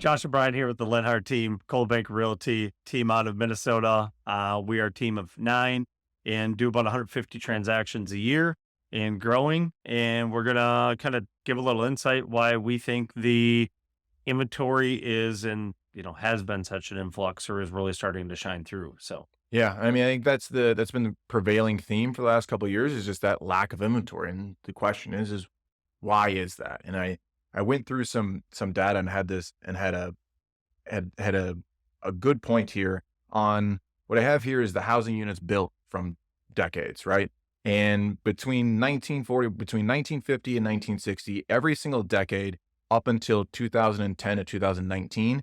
Josh and Brian here with the Lenhart team, Cold Bank Realty team out of Minnesota. We are a team of 9 and do about 150 transactions a year and growing. And we're gonna kind of give a little insight why we think the inventory is and has been such an influx or is really starting to shine through. So Yeah, I mean, I think that's been the prevailing theme for the last couple of years is just that lack of inventory. And the question is why is that? And I went through some data and had this and had a good point here on what I have here is the housing units built from decades, right? And between 1950 and 1960, every single decade up until 2010 to 2019,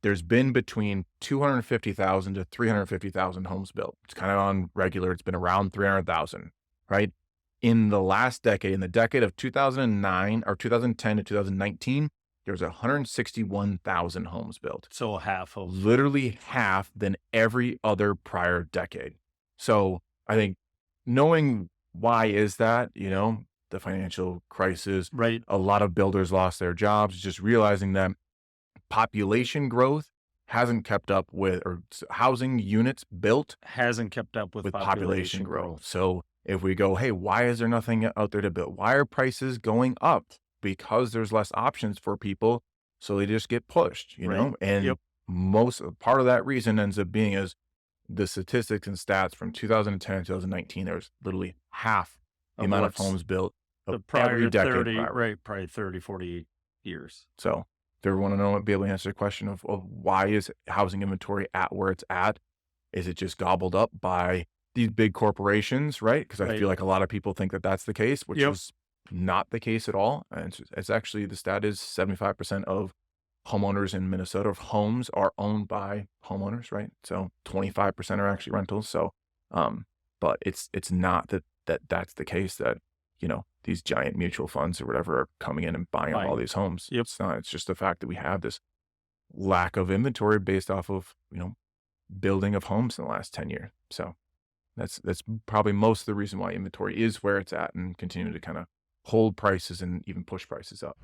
there's been between 250,000 to 350,000 homes built. It's kind of on regular. It's been around 300,000, right? In the last decade, in the decade of 2009 or 2010 to 2019, there was 161,000 homes built, so half of literally half than every other prior decade. So I think knowing why is that, the financial crisis, right a lot of builders lost their jobs, just realizing that population growth hasn't kept up with, or housing units built hasn't kept up with with population population growth. growth. So if we go, hey, why is there nothing out there to build? Why are prices going up? Because there's less options for people. So they just get pushed, Right. and Yep. most part of that reason ends up being is the statistics and stats from 2010 to 2019, there was literally half the Of amount of what's homes built of the every prior decade 30, prior. right? Probably 30, 40 years. So if you ever want to know, be able to answer the question of why is housing inventory at where it's at? Is it just gobbled up by these big corporations, right? Because I Right. feel like a lot of people think that that's the case, which Yep. is not the case at all. And it's actually the stat is 75% of homeowners in Minnesota of homes are owned by homeowners, right? So 25% are actually rentals. So, um, but it's not that's the case that these giant mutual funds or whatever are coming in and buying up all Fine. these homes. Yep. It's not. It's just the fact that we have this lack of inventory based off of building of homes in the last 10 years. So that's probably most of the reason why inventory is where it's at and continue to kind of hold prices and even push prices up.